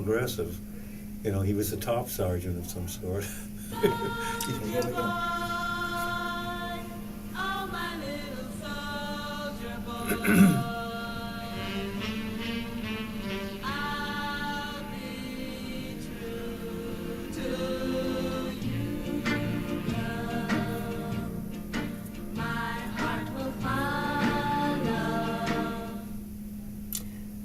progressive. You know, he was a top sergeant of some sort. Here we go.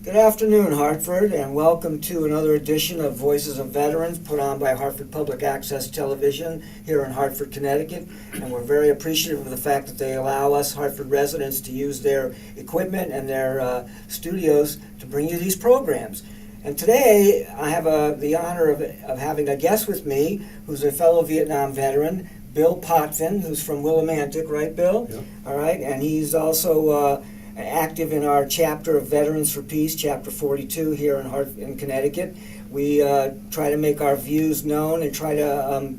Good afternoon, Hartford, and welcome to another edition of Voices of Veterans put on by Hartford Public Access Television here in Hartford, Connecticut. And we're very appreciative of the fact that they allow us, Hartford residents, to use their equipment and their studios to bring you these programs. And today, I have the honor of having a guest with me who's a fellow Vietnam veteran, Bill Potvin, who's from Willimantic, right, Bill? Yep. All right, and he's also active in our chapter of Veterans for Peace, Chapter 42 here in Connecticut. We try to make our views known and try to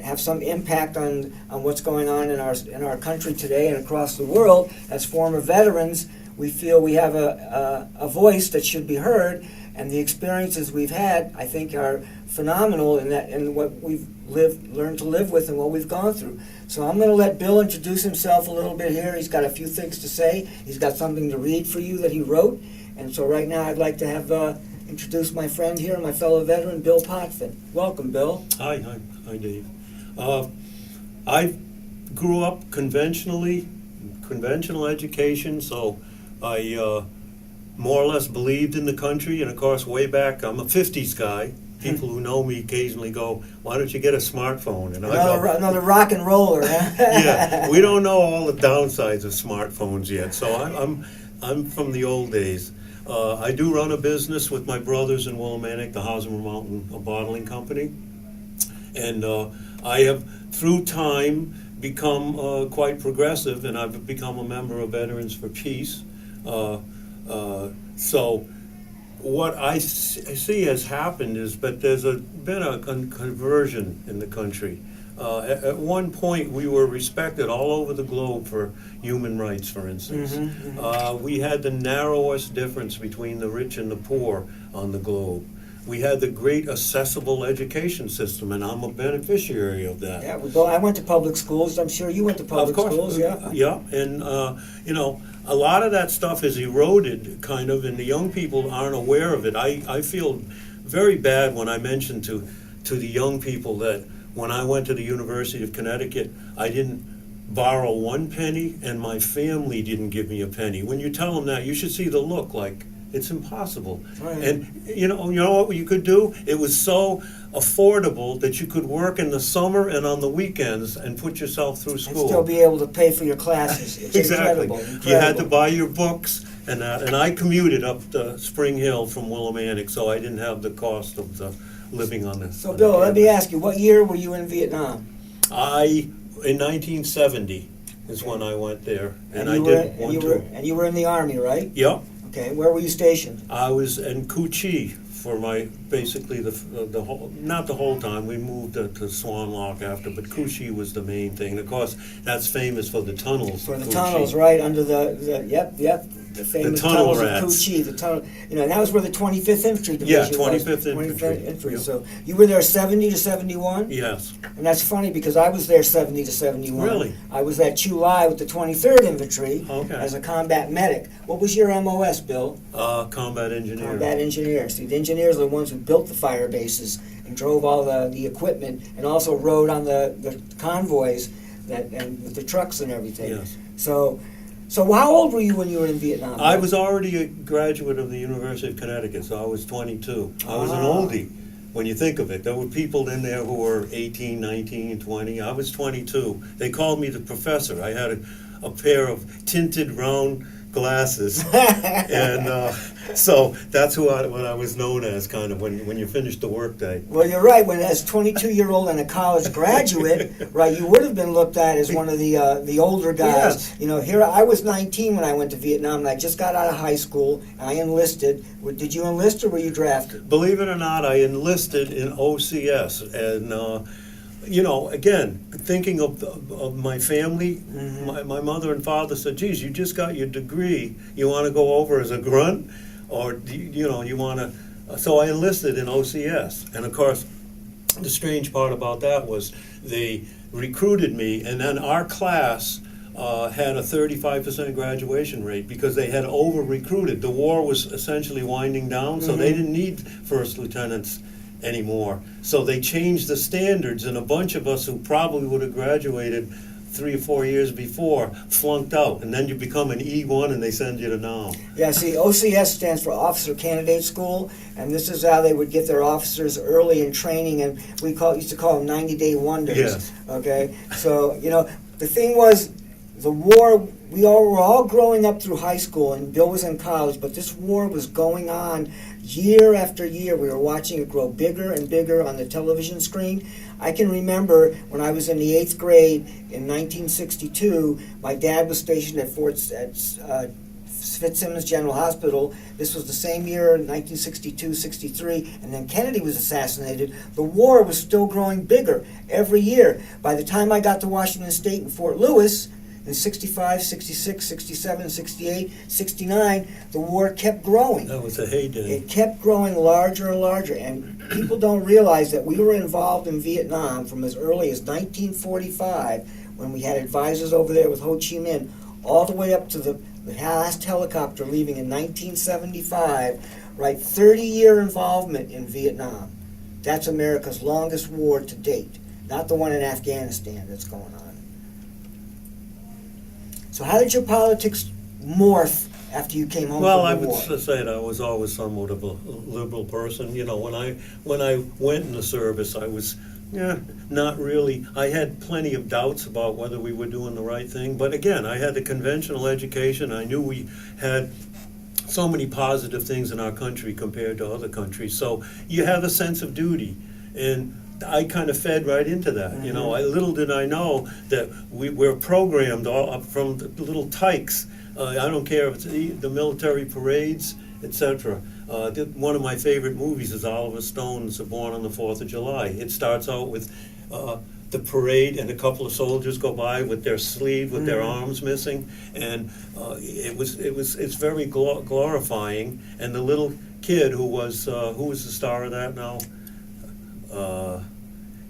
have some impact on what's going on in our country today and across the world. As former veterans, we feel we have a voice that should be heard, and the experiences we've had, I think, are phenomenal in what we've learned to live with and what we've gone through. So I'm going to let Bill introduce himself a little bit here. He's got a few things to say. He's got something to read for you that he wrote. And so right now I'd like to have introduce my friend here, my fellow veteran, Bill Potvin. Welcome, Bill. Hi, Dave. I grew up conventional education, so I more or less believed in the country. And of course, way back, I'm a 50s guy. People who know me occasionally go, "Why don't you get a smartphone?" And another rock and roller. Huh? Yeah, we don't know all the downsides of smartphones yet. So I'm from the old days. I do run a business with my brothers in Willimantic, the Hosmer Mountain Bottling Company, and I have, through time, become quite progressive, and I've become a member of Veterans for Peace. So what I see has happened is that there's been a conversion in the country. At one point, we were respected all over the globe for human rights, for instance. We had the narrowest difference between the rich and the poor on the globe. We had the great accessible education system, and I'm a beneficiary of that. Yeah, I went to public schools. I'm sure you went to public schools, yeah. Yeah, and a lot of that stuff is eroded, kind of, and the young people aren't aware of it. I feel very bad when I mention to the young people that when I went to the University of Connecticut, I didn't borrow one penny, and my family didn't give me a penny. When you tell them that, you should see the look, like, it's impossible. Right. And you know what you could do? It was so affordable that you could work in the summer and on the weekends and put yourself through school. And still be able to pay for your classes. It's Exactly. incredible. You had to buy your books and that. And I commuted up to Spring Hill from Willimantic, so I didn't have the cost of the living on this. So, Bill, let me ask you, what year were you in Vietnam? In 1970 is when I went there, and you were in the Army, right? Yep. Okay, where were you stationed? I was in Cu Chi for basically the whole, not the whole time. We moved to Swan Lock after, but Cu Chi was the main thing. And of course, that's famous for the tunnels. For the tunnels, right, under the famous tunnel tunnels rats. of Cu Chi, the tunnel, and that was where the 25th Infantry Division was. Yeah, 25th Infantry. Yep. So you were there 70 to 71? Yes. And that's funny because I was there 70 to 71. Really? I was at Chu Lai with the 23rd Infantry as a combat medic. What was your MOS, Bill? Combat engineer. Combat engineer. See, the engineers are the ones who built the fire bases and drove all the equipment and also rode on the convoys and with the trucks and everything. Yes. So how old were you when you were in Vietnam? I was already a graduate of the University of Connecticut, so I was 22. I was an oldie when you think of it. There were people in there who were 18, 19, 20. I was 22. They called me the professor. I had a pair of tinted round glasses, and so that's what I was known as, kind of, when you finished the workday. Well, you're right. When as 22-year-old and a college graduate, right, you would have been looked at as one of the older guys. Yes. Here I was 19 when I went to Vietnam, and I just got out of high school. And I enlisted. Did you enlist or were you drafted? Believe it or not, I enlisted in OCS, and again, thinking of my family, my mother and father said, "Geez, you just got your degree. You want to go over as a grunt, or you want to So I enlisted in OCS, and of course, the strange part about that was they recruited me, and then our class had a 35% graduation rate because they had over-recruited. The war was essentially winding down, so they didn't need first lieutenants anymore. So they changed the standards, and a bunch of us who probably would have graduated 3 or 4 years before flunked out, and then you become an E1 and they send you to NOM. Yeah, see, OCS stands for Officer Candidate School, and this is how they would get their officers early in training, and we used to call them 90-day wonders. Yes. Okay, so the thing was, the war. We all were all growing up through high school, and Bill was in college, but this war was going on year after year. We were watching it grow bigger and bigger on the television screen. I can remember when I was in the 8th grade in 1962, my dad was stationed at Fitzsimmons General Hospital. This was the same year, 1962-63, and then Kennedy was assassinated. The war was still growing bigger every year. By the time I got to Washington State and Fort Lewis, in 65, 66, 67, 68, 69, the war kept growing. That was a heyday. It kept growing larger and larger, and people don't realize that we were involved in Vietnam from as early as 1945, when we had advisors over there with Ho Chi Minh, all the way up to the last helicopter leaving in 1975, right? 30-year involvement in Vietnam. That's America's longest war to date, not the one in Afghanistan that's going on. So how did your politics morph after you came home Well, from I the would war? say that I was always somewhat of a liberal person. When I went in the service, I was not really. I had plenty of doubts about whether we were doing the right thing. But again, I had the conventional education. I knew we had so many positive things in our country compared to other countries. So you have a sense of duty, and I kind of fed right into that. Little did I know that we're programmed all up from the little tykes. I don't care if it's the military parades, etc. One of my favorite movies is Oliver Stone's Born on the 4th of July. It starts out with the parade, and a couple of soldiers go by with their sleeve, with their arms missing, and it's very glorifying. And the little kid who was the star of that now?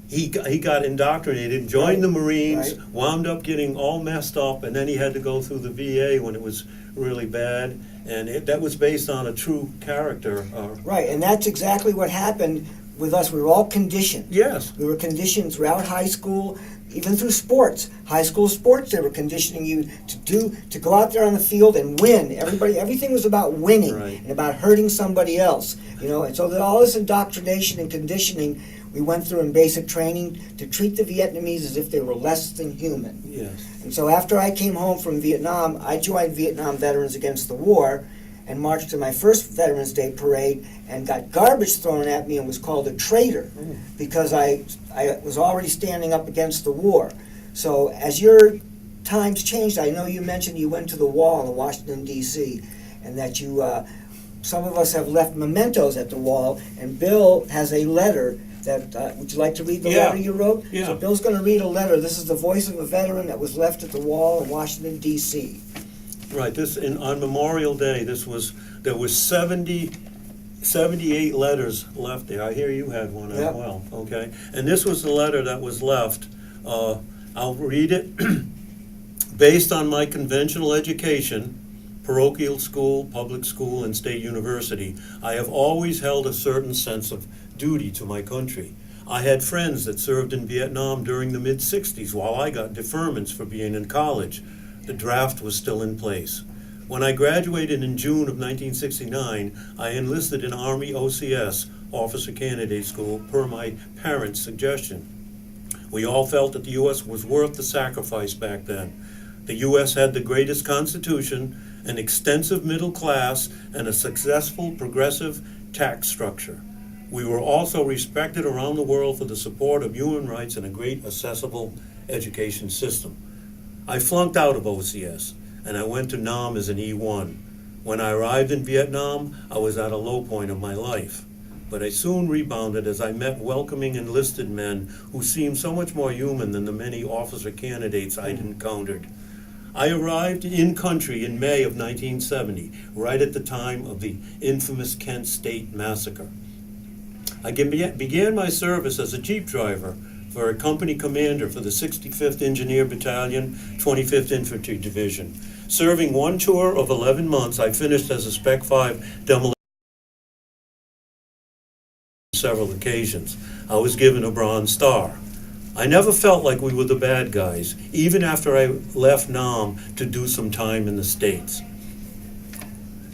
He got indoctrinated, joined the Marines, wound up getting all messed up, and then he had to go through the VA when it was really bad. And that was based on a true character. Right, and that's exactly what happened with us. We were all conditioned. Yes. We were conditioned throughout high school, even through sports. High school sports, they were conditioning you to go out there on the field and win. Everything was about winning and about hurting somebody else. And so all this indoctrination and conditioning we went through in basic training to treat the Vietnamese as if they were less than human. Yes. And so after I came home from Vietnam, I joined Vietnam Veterans Against the War and marched to my first Veterans Day parade and got garbage thrown at me and was called a traitor because I was already standing up against the war. So as your times changed, I know you mentioned you went to the wall in Washington, D.C., and that you, some of us have left mementos at the wall, and Bill has a letter that, would you like to read the letter you wrote? Yeah. So Bill's going to read a letter. This is the voice of a veteran that was left at the wall in Washington, D.C. Right. On Memorial Day, there was 78 letters left there. I hear you had one as well. Okay. And this was the letter that was left. I'll read it. Based on my conventional education, parochial school, public school, and state university, I have always held a certain sense of duty to my country. I had friends that served in Vietnam during the mid-60s while I got deferments for being in college. The draft was still in place. When I graduated in June of 1969, I enlisted in Army OCS, Officer Candidate School, per my parents' suggestion. We all felt that the U.S. was worth the sacrifice back then. The U.S. had the greatest constitution, an extensive middle class, and a successful progressive tax structure. We were also respected around the world for the support of human rights and a great accessible education system. I flunked out of OCS, and I went to NOM as an E1. When I arrived in Vietnam, I was at a low point of my life. But I soon rebounded as I met welcoming enlisted men who seemed so much more human than the many officer candidates I'd encountered. I arrived in country in May of 1970, right at the time of the infamous Kent State Massacre. I began my service as a Jeep driver for a company commander for the 65th Engineer Battalion, 25th Infantry Division. Serving one tour of 11 months, I finished as a Spec 5 demolition on several occasions. I was given a Bronze Star. I never felt like we were the bad guys, even after I left Nam to do some time in the States.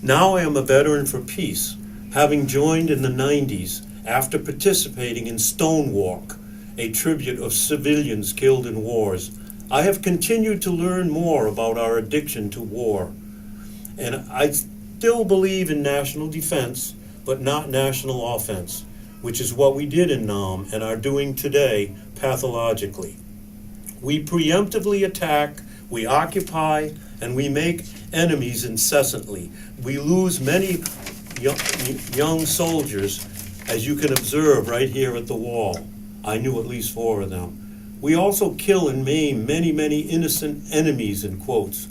Now I am a veteran for peace, having joined in the 90s after participating in Stonewalk, a tribute of civilians killed in wars. I have continued to learn more about our addiction to war. And I still believe in national defense, but not national offense, which is what we did in Nam and are doing today pathologically. We preemptively attack, we occupy, and we make enemies incessantly. We lose many young soldiers, as you can observe right here at the wall. I knew at least 4 of them. We also kill and maim many, many innocent enemies, in quotes,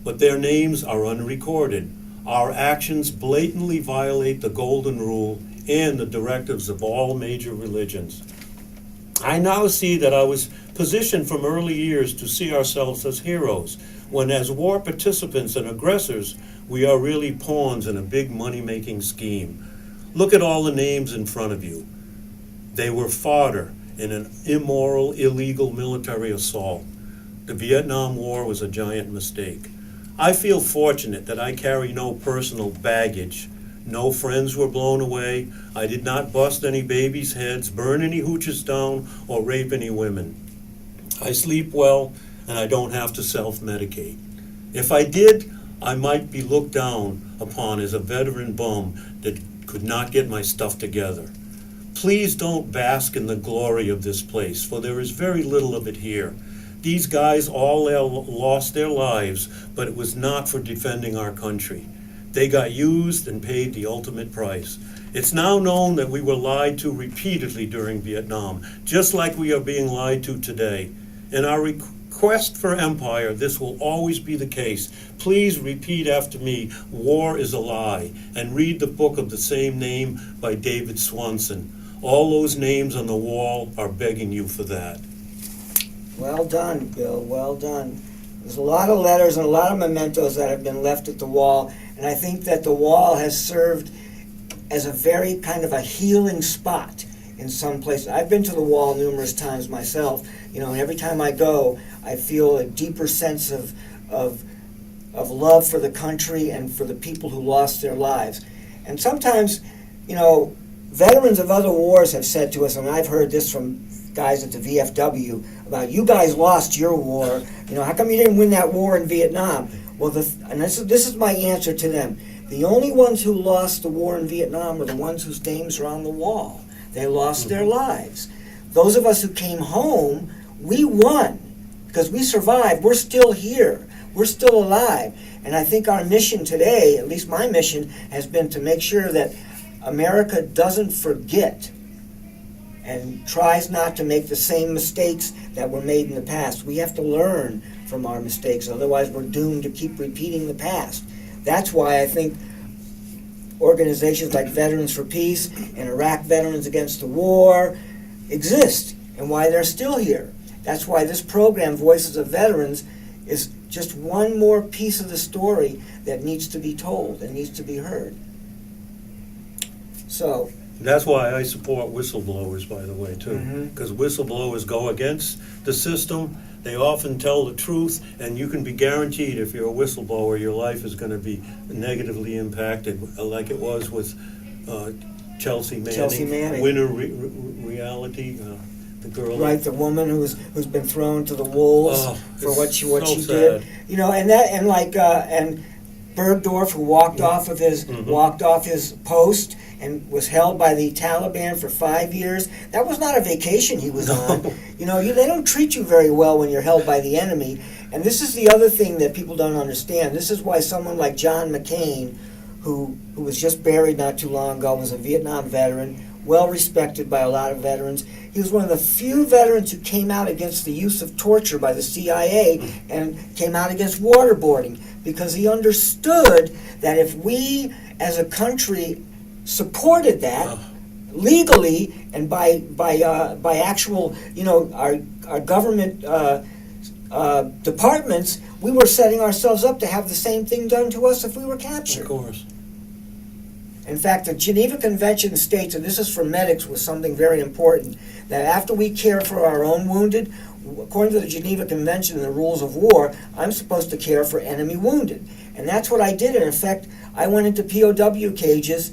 but their names are unrecorded. Our actions blatantly violate the Golden Rule and the directives of all major religions. I now see that I was positioned from early years to see ourselves as heroes, when as war participants and aggressors, we are really pawns in a big money-making scheme. Look at all the names in front of you. They were fodder in an immoral, illegal military assault. The Vietnam War was a giant mistake. I feel fortunate that I carry no personal baggage. No friends were blown away. I did not bust any babies' heads, burn any hooches down, or rape any women. I sleep well, and I don't have to self-medicate. If I did, I might be looked down upon as a veteran bum that could not get my stuff together. Please don't bask in the glory of this place, for there is very little of it here. These guys all lost their lives, but it was not for defending our country. They got used and paid the ultimate price. It's now known that we were lied to repeatedly during Vietnam, just like we are being lied to today. In our quest for empire, this will always be the case. Please repeat after me, war is a lie, and read the book of the same name by David Swanson. All those names on the wall are begging you for that. Well done, Bill, well done. There's a lot of letters and a lot of mementos that have been left at the wall, and I think that the wall has served as a very kind of a healing spot in some places. I've been to the wall numerous times myself, and every time I go, I feel a deeper sense of love for the country and for the people who lost their lives. And sometimes, veterans of other wars have said to us, and I've heard this from guys at the VFW, about you guys lost your war. How come you didn't win that war in Vietnam? Well, this is my answer to them. The only ones who lost the war in Vietnam are the ones whose names are on the wall. They lost their lives. Those of us who came home, we won because we survived. We're still here. We're still alive. And I think our mission today, at least my mission, has been to make sure that America doesn't forget and tries not to make the same mistakes that were made in the past. We have to learn from our mistakes, otherwise we're doomed to keep repeating the past. That's why I think organizations like Veterans for Peace and Iraq Veterans Against the War exist and why they're still here. That's why this program, Voices of Veterans, is just one more piece of the story that needs to be told and needs to be heard. So, that's why I support whistleblowers, by the way, too. Because whistleblowers go against the system. They often tell the truth, and you can be guaranteed if you're a whistleblower, your life is going to be negatively impacted, like it was with Chelsea Manning. Winner Reality, the girl. Right, the woman who's been thrown to the wolves for what she did. And Bergdorf, who walked off of his post and was held by the Taliban for 5 years. That was not a vacation he was on. They don't treat you very well when you're held by the enemy. And this is the other thing that people don't understand. This is why someone like John McCain, who was just buried not too long ago, was a Vietnam veteran, well respected by a lot of veterans. He was one of the few veterans who came out against the use of torture by the CIA and came out against waterboarding, because he understood that if we as a country supported that legally and by actual, our government departments, we were setting ourselves up to have the same thing done to us if we were captured. Of course. In fact, the Geneva Convention states, and this is for medics, was something very important, that after we care for our own wounded, according to the Geneva Convention and the rules of war, I'm supposed to care for enemy wounded. And that's what I did. And in fact, I went into POW cages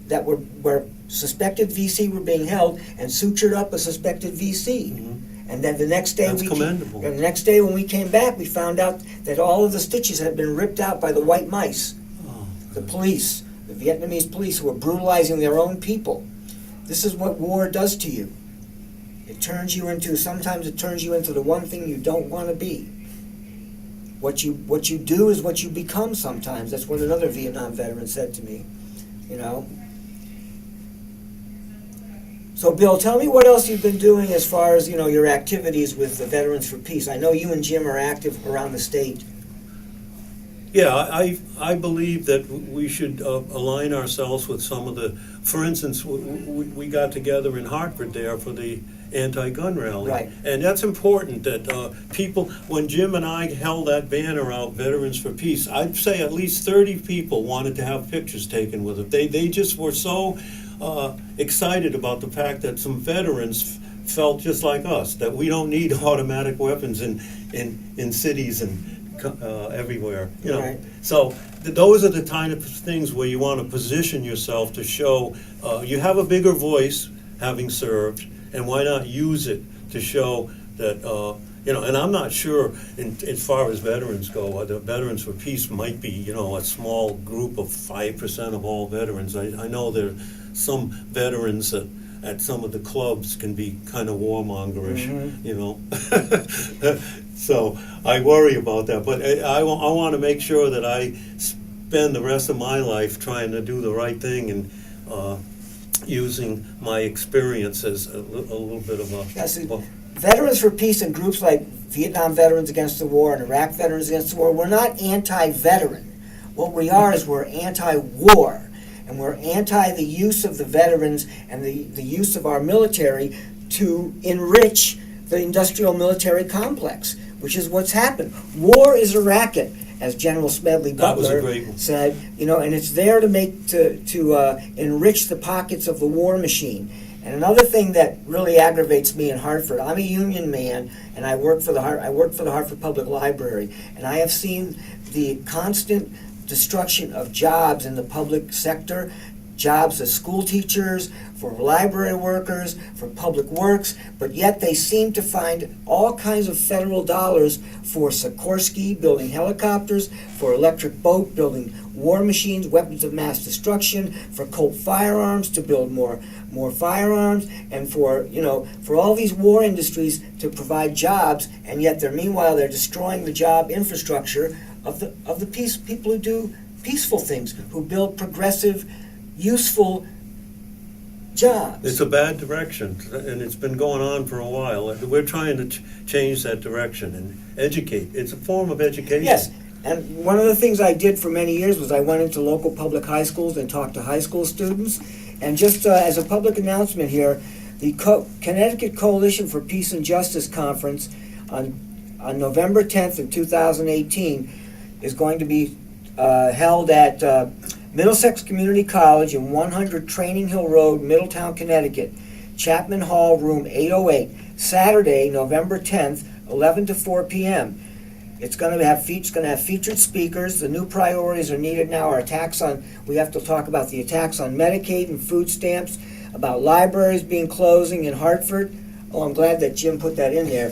that were where suspected VC were being held and sutured up a suspected VC. Mm-hmm. And then the next day, commendable. And the next day when we came back, we found out that all of the stitches had been ripped out by the white mice, the police, the Vietnamese police, who were brutalizing their own people. This is what war does to you. Sometimes it turns you into the one thing you don't want to be. What you do is what you become sometimes. That's what another Vietnam veteran said to me, So, Bill, tell me what else you've been doing as far as, your activities with the Veterans for Peace. I know you and Jim are active around the state. Yeah, I believe that we should align ourselves with some of the, for instance, we got together in Hartford there for the anti-gun rally. Right. And that's important that people, when Jim and I held that banner out, Veterans for Peace, I'd say at least 30 people wanted to have pictures taken with it. They just were so excited about the fact that some veterans felt just like us, that we don't need automatic weapons in cities and everywhere, Right. So those are the kind of things where you want to position yourself to show you have a bigger voice having served, and why not use it to show that, and I'm not sure as far as veterans go, the Veterans for Peace might be, a small group of 5% of all veterans. I know there are some veterans that at some of the clubs can be kind of warmongerish, So I worry about that, but I want to make sure that I spend the rest of my life trying to do the right thing and using my experience as a little bit of a... Yes, Veterans for Peace and groups like Vietnam Veterans Against the War and Iraq Veterans Against the War, we're not anti-veteran. What we are is we're anti-war. And we're anti the use of the veterans and the use of our military to enrich the industrial military complex, which is what's happened. War is a racket, as General Smedley Butler said, and it's there to make to enrich the pockets of the war machine. And another thing that really aggravates me in Hartford, I'm a union man, and I work for the Hartford Public Library, and I have seen the constant destruction of jobs in the public sector, jobs as school teachers, for library workers, for public works, but yet they seem to find all kinds of federal dollars for Sikorsky building helicopters, for Electric Boat building war machines, weapons of mass destruction, for Colt firearms to build more firearms, and for all these war industries to provide jobs, and yet meanwhile they're destroying the job infrastructure of the people who do peaceful things, who build progressive, useful jobs. It's a bad direction, and it's been going on for a while. We're trying to change that direction and educate. It's a form of education. Yes, and one of the things I did for many years was I went into local public high schools and talked to high school students. And just as a public announcement here, the Connecticut Coalition for Peace and Justice Conference on November 10th in 2018 is going to be held at Middlesex Community College in 100 Training Hill Road, Middletown, Connecticut. Chapman Hall, room 808. Saturday, November 10th, 11 to 4 p.m. It's going to have featured speakers. The new priorities are needed now. We have to talk about the attacks on Medicaid and food stamps, about libraries closing in Hartford. Oh, I'm glad that Jim put that in there.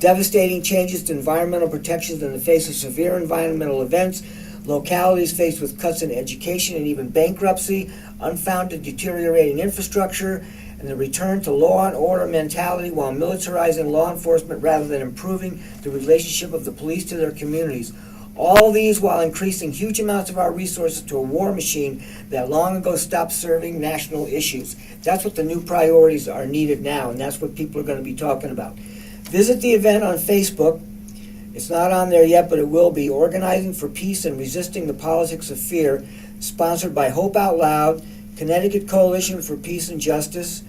Devastating changes to environmental protections in the face of severe environmental events, localities faced with cuts in education and even bankruptcy, unfounded deteriorating infrastructure, and the return to law and order mentality while militarizing law enforcement rather than improving the relationship of the police to their communities. All these while increasing huge amounts of our resources to a war machine that long ago stopped serving national issues. That's what the new priorities are needed now, and that's what people are going to be talking about. Visit the event on Facebook. It's not on there yet, but it will be. Organizing for Peace and Resisting the Politics of Fear, sponsored by Hope Out Loud, Connecticut Coalition for Peace and Justice,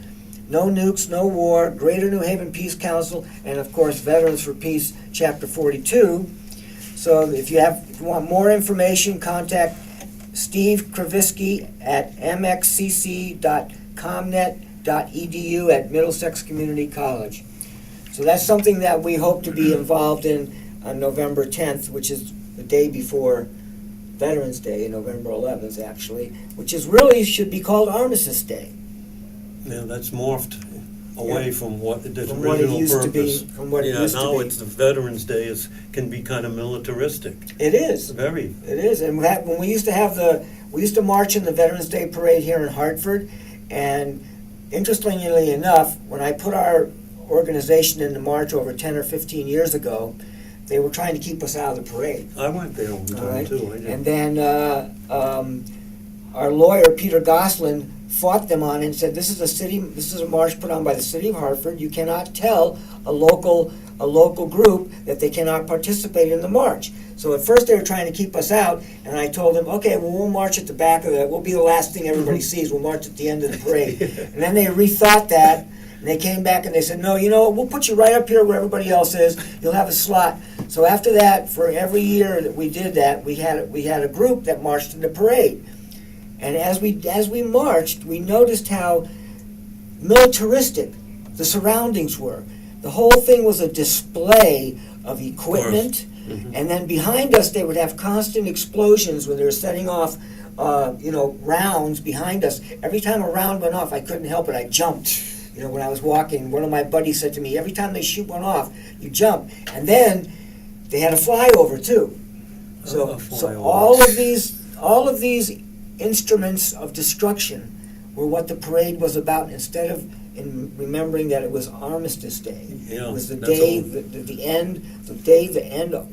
No Nukes, No War, Greater New Haven Peace Council, and of course Veterans for Peace, Chapter 42. So if you want more information, contact Steve Kravisky at mxcc.comnet.edu at Middlesex Community College. So that's something that we hope to be involved in on November 10th, which is the day before Veterans Day, November 11th actually, which is really should be called Armistice Day. Yeah, that's morphed away from what the From original what it used purpose. to be, from what it Yeah, used to now be. it's the Veterans Day can be kind of militaristic. It is. Very. It is. And when we used to have we used to march in the Veterans Day Parade here in Hartford, and interestingly enough, when I put our organization into march over 10 or 15 years ago, they were trying to keep us out of the parade. I went there one All time right? too. I did. And then our lawyer, Peter Goslin, fought them on it and said, this is a march put on by the city of Hartford. You cannot tell a local group that they cannot participate in the march. So at first they were trying to keep us out, and I told them, okay, well, we'll march at the back of we'll be the last thing everybody sees. We'll march at the end of the parade. And then they rethought that, and they came back and they said, no, you know what, we'll put you right up here where everybody else is. You'll have a slot. So after that, for every year that we did that, we had a group that marched in the parade. And as we marched, we noticed how militaristic the surroundings were. The whole thing was a display of equipment, and then behind us they would have constant explosions when they were setting off, rounds behind us. Every time a round went off, I couldn't help it. I jumped. When I was walking, one of my buddies said to me, every time they shoot one off, you jump. And then they had a flyover too. So all of these instruments of destruction were what the parade was about, instead of remembering that it was Armistice Day. Yeah, it was the day, the end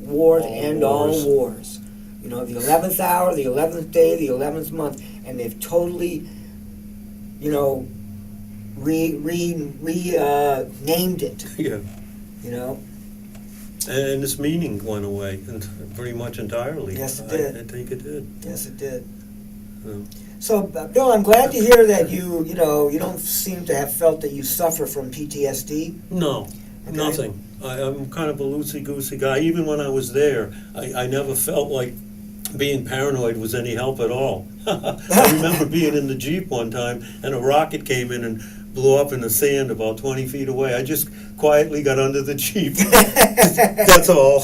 war, the end all wars. The 11th hour, the 11th day, the 11th month, and they've totally, named it. Yeah. And this meaning went away pretty much entirely. Yes, it did. I think it did. Yes, it did. Yeah. So, Bill, I'm glad to hear that you don't seem to have felt that you suffer from PTSD. No, Okay. nothing. I'm kind of a loosey-goosey guy. Even when I was there, I never felt like being paranoid was any help at all. I remember being in the Jeep one time, and a rocket came in and blew up in the sand about 20 feet away. I just quietly got under the Jeep. That's all.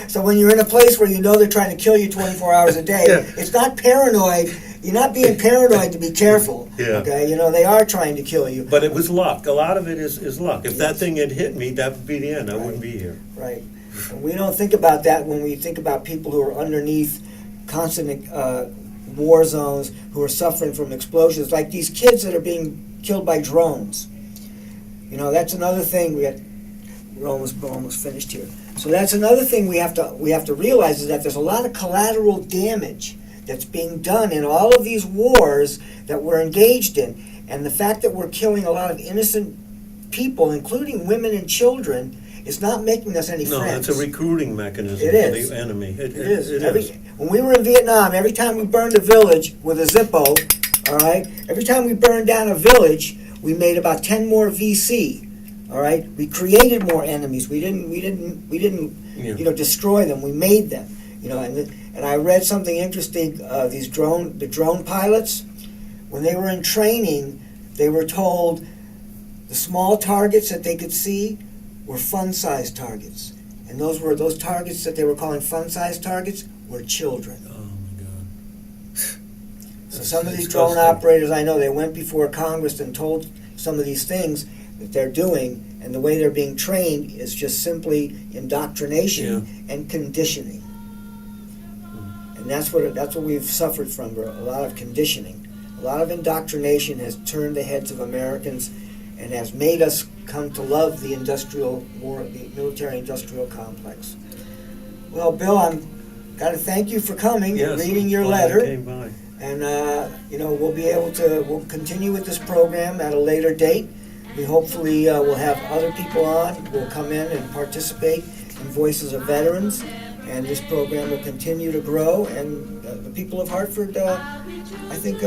So when you're in a place where you know they're trying to kill you 24 hours a day, Yeah. It's not paranoid. You're not being paranoid to be careful. Yeah. Okay, they are trying to kill you. But it was luck. A lot of it is luck. If that thing had hit me, that would be the end. I wouldn't be here. Right. And we don't think about that when we think about people who are underneath constant war zones, who are suffering from explosions, like these kids that are being killed by drones. That's another thing we're almost finished here. So that's another thing we have to realize, is that there's a lot of collateral damage that's being done in all of these wars that we're engaged in, and the fact that we're killing a lot of innocent people, including women and children, is not making us any No, friends. it's a recruiting mechanism It is. for the enemy. It is. is. When we were in Vietnam, every time we burned a village with a Zippo, all right, every time we burned down a village, we made about 10 more VC. All right, we created more enemies. We didn't destroy them. We made them. And I read something interesting. The drone pilots, when they were in training, they were told the small targets that they could see were fun-sized targets, and those targets that they were calling fun-sized targets were children. Oh my God. So some of these disgusting. drone operators, I know, they went before Congress and told some of these things that they're doing, and the way they're being trained is just simply indoctrination and conditioning. And that's what we've suffered from, a lot of conditioning. A lot of indoctrination has turned the heads of Americans and has made us come to love the military-industrial complex. Well, Bill, I'm got to thank you for coming and Yes, reading your glad you letter. came by. And, we'll continue with this program at a later date. We hopefully will have other people on, will come in and participate in Voices of Veterans. And this program will continue to grow. And the people of Hartford, I think,